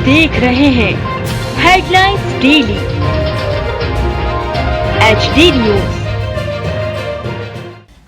देख रहे हैं headlines daily HD news.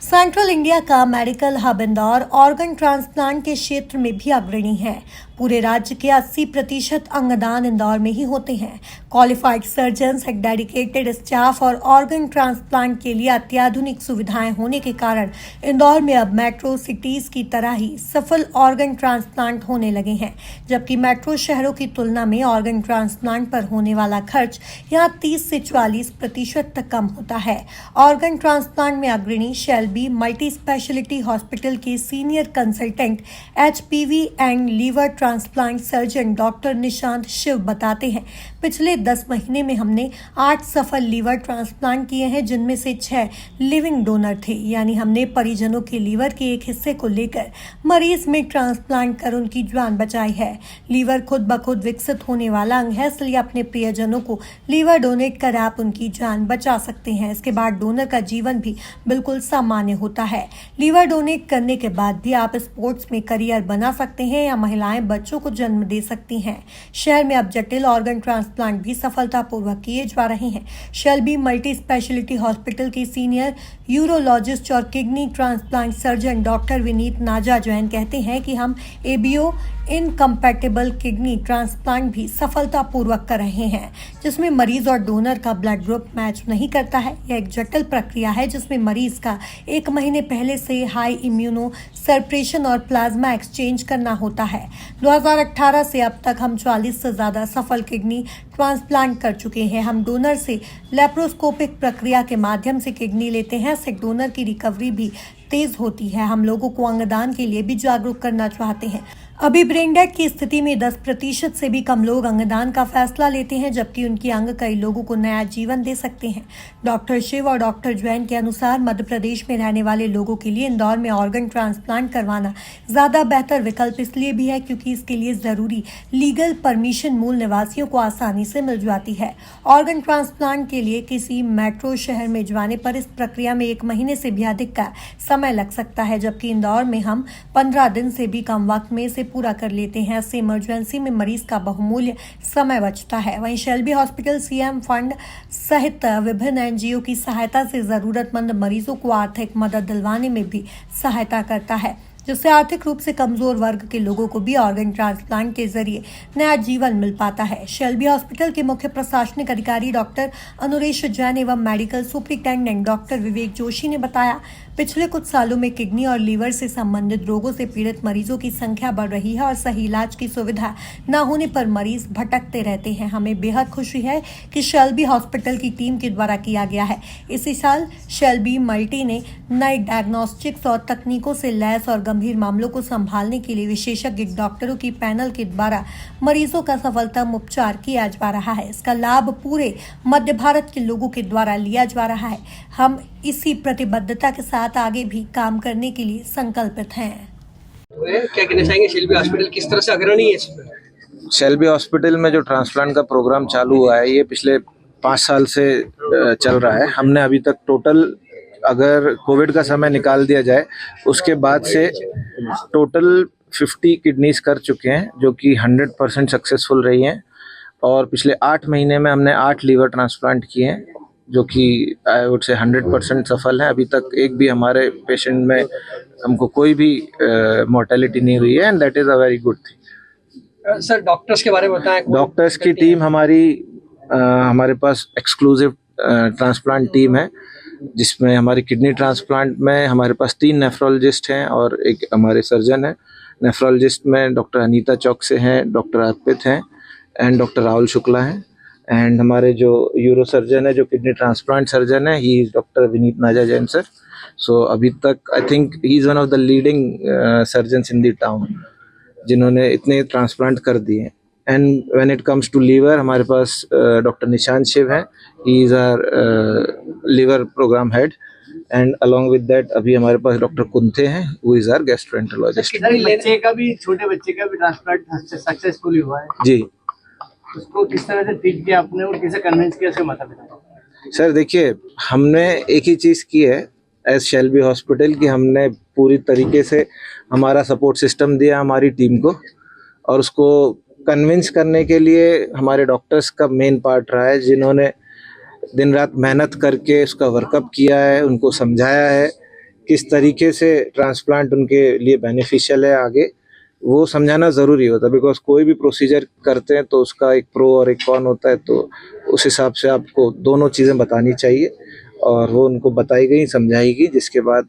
Central India का medical hub Indore organ transplant के क्षेत्र में भी अग्रणी है। पूरे राज्य के 80% अंगदान इंदौर में ही होते हैं। क्वालिफाइड सर्जन्स, एक डेडिकेटेड स्टाफ और ऑर्गन ट्रांसप्लांट के लिए अत्याधुनिक सुविधाएं होने के कारण इंदौर में अब मेट्रो सिटीज की तरह ही सफल ऑर्गन ट्रांसप्लांट होने लगे हैं। जबकि मेट्रो शहरों की तुलना में ऑर्गन ट्रांसप्लांट पर होने वाला खर्च यहाँ 30 से 40% तक कम होता है। ऑर्गन ट्रांसप्लांट में अग्रणी शेल्बी मल्टी स्पेशलिटी हॉस्पिटल के senior consultant HPV and liver transplant surgeon doctor Nishant Shiv बताते हैं, पिछले 10 महीने में हमने 8 सफल लीवर ट्रांसप्लांट किए हैं, जिनमें से 6 लिविंग डोनर थे। यानी हमने परिजनों के लीवर के एक हिस्से को लेकर मरीज में ट्रांसप्लांट कर उनकी जान बचाई है। लीवर खुद ब खुद विकसित होने वाला अंग है, इसलिए अपने प्रियजनों को लीवर डोनेट कर आप उनकी जान बचा सकते हैं। इसके बाद डोनर का जीवन भी बिल्कुल सामान्य होता है। लीवर डोनेट करने के बाद भी आप स्पोर्ट्स में करियर बना सकते हैं या महिलाएं बच्चों को जन्म दे सकती हैं। शहर में अब जटिल ऑर्गन ट्रांसप्लांट भी सफलतापूर्वक किए जा रहे हैं। शेल्बी मल्टी स्पेशलिटी हॉस्पिटल के सीनियर यूरोलॉजिस्ट और kidney transplant surgeon doctor Vineet नाजा जैन कहते हैं कि हम ABO इनकम्पैटिबल किडनी ट्रांसप्लांट भी सफलतापूर्वक कर रहे हैं, जिसमें मरीज और डोनर का ब्लड ग्रुप मैच नहीं करता है। यह एक जटिल प्रक्रिया है जिसमें मरीज का 1 महीने पहले से हाई इम्यूनो सप्रेशन और प्लाज्मा एक्सचेंज करना होता है। 2018 से अब तक हम 40 से ज्यादा सफल किडनी ट्रांसप्लांट कर चुके हैं। हम डोनर से लेप्रोस्कोपिक प्रक्रिया के माध्यम से किडनी लेते हैं। इससे डोनर की रिकवरी भी तेज होती है। हम लोगों को अंगदान के लिए भी जागरूक करना चाहते हैं। अभी ब्रेन डेथ की स्थिति में 10% से भी कम लोग अंगदान का फैसला लेते हैं, जबकि उनकी अंग कई लोगों को नया जीवन दे सकते हैं। डॉक्टर शिव और डॉक्टर जैन के अनुसार मध्य प्रदेश में रहने वाले लोगों के लिए इंदौर में ऑर्गन ट्रांसप्लांट करवाना ज्यादा बेहतर विकल्प इसलिए भी है क्योंकि इसके लिए जरूरी लीगल परमिशन मूल निवासियों को आसानी से मिल जाती है। ऑर्गन ट्रांसप्लांट के लिए किसी मेट्रो शहर में जाने पर इस प्रक्रिया में 1 महीने से भी अधिक का समय लग सकता है, जबकि इंदौर में हम 15 दिन से भी कम वक्त में इसे पूरा कर लेते हैं। इससे इमरजेंसी में मरीज का बहुमूल्य समय बचता है। वहीं शेल्बी हॉस्पिटल CM फंड सहित विभिन्न NGO की सहायता से जरूरतमंद मरीजों को आर्थिक मदद दिलवाने में भी सहायता करता है, जिससे आर्थिक रूप से कमजोर वर्ग के लोगों को भी ऑर्गन ट्रांसप्लांट के जरिए नया जीवन मिल पाता है। शेल्बी हॉस्पिटल के मुख्य प्रशासनिक अधिकारी डॉक्टर अनुरेश जैन एवं medical superintendent doctor Vivek Joshi ने बताया, पिछले कुछ सालों में किडनी और लीवर से संबंधित रोगों से पीड़ित मरीजों की संख्या बढ़ रही है और सही इलाज की सुविधा न होने पर मरीज भटकते रहते हैं। हमें बेहद खुशी है कि शेल्बी हॉस्पिटल की टीम के द्वारा किया गया है। इसी साल शेल्बी मल्टी ने नए डायग्नोस्टिक्स और तकनीकों से लैस और गंभीर मामलों को संभालने के लिए विशेषज्ञ डॉक्टरों की पैनल के द्वारा मरीजों का सफलतम उपचार किया जा रहा है। इसका लाभ पूरे मध्य भारत के लोगों के द्वारा लिया जा रहा है। हम इसी प्रतिबद्धता के साथ आगे भी काम करने के लिए संकल्पित हैं। क्या कहना चाहेंगे, शेल्बी हॉस्पिटल किस तरह से अग्रणी है इसमें? शेल्बी हॉस्पिटल में जो ट्रांसप्लांट का प्रोग्राम चालू हुआ है, ये पिछले 5 साल से चल रहा है। हमने अभी तक टोटल, अगर कोविड का समय निकाल दिया जाए, उसके बाद से टोटल 50 किडनीज कर चुके हैं, जो कि 100% सक्सेसफुल रही हैं। और पिछले 8 महीने में हमने 8 लीवर ट्रांसप्लांट किए हैं, जो कि आई वुड से 100% सफल है। अभी तक एक भी हमारे पेशेंट में हमको कोई भी मोर्टेलिटी नहीं हुई है, and that is a very good thing. Sir, doctors के बारे में बताएं। डॉक्टर्स की टीम हमारे पास एक्सक्लूसिव ट्रांसप्लांट टीम है, जिसमें हमारी किडनी ट्रांसप्लांट में हमारे पास 3 नेफ्रोलॉजिस्ट हैं और एक हमारे सर्जन है। नेफ्रोलॉजिस्ट में डॉक्टर अनीता चौक से हैं, डॉक्टर अर्पित हैं एंड डॉक्टर राहुल शुक्ला हैं। एंड हमारे जो यूरो सर्जन है, जो किडनी ट्रांसप्लांट सर्जन है, ही इज डॉक्टर विनीत नाजा जैन सर। सो अभी तक I think he is one of the leading surgeons in the town, जिन्होंने इतने ट्रांसप्लांट कर दिए। And when it comes to liver, हमारे पास डॉक्टर निशांत शिव है, he is our liver programme head. And along with that अभी हमारे पास डॉक्टर कुंथे हैं, हु इज़ आवर गैस्ट्रोएंटरोलॉजिस्ट। छोटे बच्चे का भी ट्रांसप्लांट सक्सेसफुली हुआ है जी। उसको किस तरह से ट्रीट किया आपने और कैसे कन्विंस किया उसके माता पिता? सर देखिए, हमने एक ही चीज़ की है एज शेल्बी हॉस्पिटल की, हमने पूरी तरीके से हमारा सपोर्ट सिस्टम दिया हमारी टीम को, और उसको कन्विंस करने के लिए हमारे डॉक्टर्स का मेन पार्ट रहा है, जिन्होंने दिन रात मेहनत करके उसका वर्कअप किया है, उनको समझाया है किस तरीके से ट्रांसप्लांट उनके लिए बेनिफिशियल है आगे, वो समझाना ज़रूरी होता है। बिकॉज कोई भी प्रोसीजर करते हैं तो उसका एक प्रो और एक कॉन होता है, तो उस हिसाब से आपको दोनों चीज़ें बतानी चाहिए और वो उनको बताई गई, समझाई गई, जिसके बाद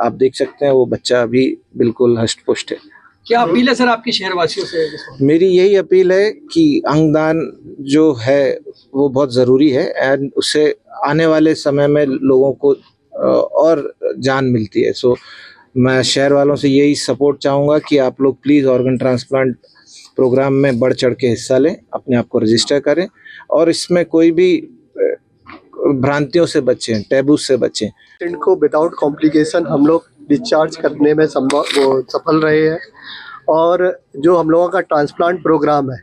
आप देख सकते हैं वो बच्चा अभी बिल्कुल हष्ट पुष्ट है। क्या अपील है सर आपकी शहरवासियों से? मेरी यही अपील है कि अंगदान जो है वो बहुत ज़रूरी है एंड उससे आने वाले समय में लोगों को और जान मिलती है। सो मैं शहर वालों से यही सपोर्ट चाहूँगा कि आप लोग प्लीज़ ऑर्गन ट्रांसप्लांट प्रोग्राम में बढ़ चढ़ के हिस्सा लें, अपने आप को रजिस्टर करें और इसमें कोई भी भ्रांतियों से बचें, टैबू से बचें। पेशेंट को विदाउट कॉम्प्लिकेशन हम लोग डिस्चार्ज करने में सफल रहे हैं। और जो हम लोगों का ट्रांसप्लांट प्रोग्राम है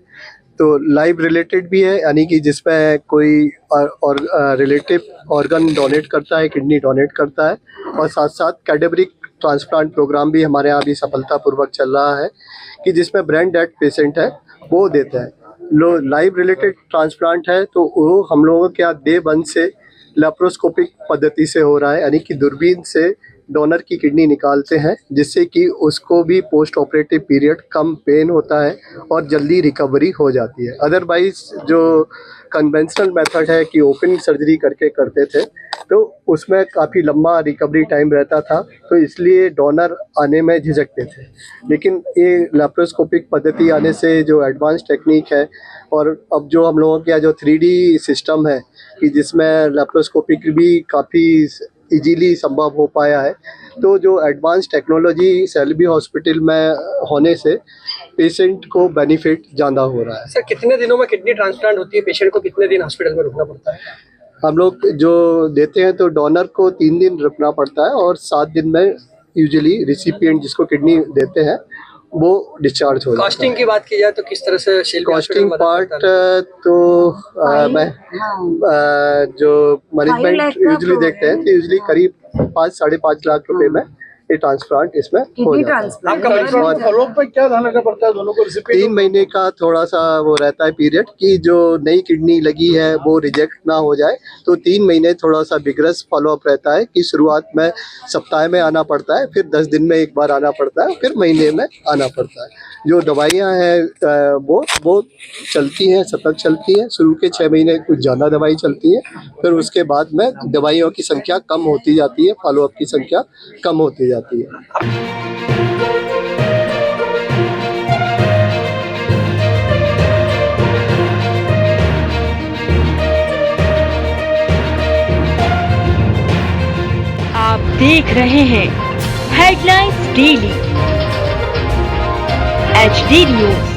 तो लाइव रिलेटेड भी है, यानी कि जिसमें कोई और रिलेटिव ऑर्गन डोनेट करता है, किडनी डोनेट करता है, और साथ साथ कैडेवरिक ट्रांसप्लांट प्रोग्राम भी हमारे यहाँ भी सफलतापूर्वक चल रहा है कि जिसमें ब्रेन डेड पेशेंट है वो देते हैं। लाइव रिलेटेड ट्रांसप्लांट है तो वो हम लोगों के यहाँ डे 1 से लेप्रोस्कोपिक पद्धति से हो रहा है, यानी कि दूरबीन से डोनर की किडनी निकालते हैं, जिससे कि उसको भी पोस्ट ऑपरेटिव पीरियड कम पेन होता है और जल्दी रिकवरी हो जाती है। अदरवाइज जो कन्वेंशनल मेथड है कि ओपन सर्जरी करके करते थे तो उसमें काफ़ी लंबा रिकवरी टाइम रहता था, तो इसलिए डोनर आने में झिझकते थे। लेकिन ये लेप्रोस्कोपिक पद्धति आने से जो एडवांस टेक्निक है और अब जो हम लोगों का जो 3D सिस्टम है कि जिसमें लेप्रोस्कोपिक भी काफ़ी इजीली संभव हो पाया है, तो जो एडवांस टेक्नोलॉजी सेल्बी हॉस्पिटल में होने से पेशेंट को बेनिफिट ज़्यादा हो रहा है। सर कितने दिनों में किडनी ट्रांसप्लांट होती है? पेशेंट को कितने दिन हॉस्पिटल में रुकना पड़ता है? हम लोग जो देते हैं तो डोनर को 3 दिन रुकना पड़ता है और 7 दिन में यूजुअली रिसिपिएंट जिसको किडनी देते हैं वो डिस्चार्ज हो जाता है। कॉस्टिंग की बात की जाए तो किस तरह से कॉस्टिंग पार्ट तो मैं जो मैनेजमेंट यूजुअली देखते हैं तो यूजुअली करीब 5-5.5 लाख रुपए में ये ट्रांसप्लांट इसमें हो जाता है। आपका फॉलोअप पे क्या ध्यान रखना पड़ता है दोनों को? 3 महीने का थोड़ा सा वो रहता है पीरियड कि जो नई किडनी लगी है वो रिजेक्ट ना हो जाए, तो 3 महीने थोड़ा सा विग्रस फॉलोअप रहता है कि शुरुआत में सप्ताह में आना पड़ता है, फिर 10 दिन में एक बार आना पड़ता है, फिर महीने में आना पड़ता है। जो दवाइयाँ हैं वो चलती हैं, सतत चलती हैं। शुरू के 6 महीने कुछ ज़्यादा दवाई चलती है, फिर उसके बाद में दवाइयों की संख्या कम होती जाती है, फॉलोअप की संख्या कम होती जाती है। आप देख रहे हैं हेडलाइंस डेली HD न्यूज।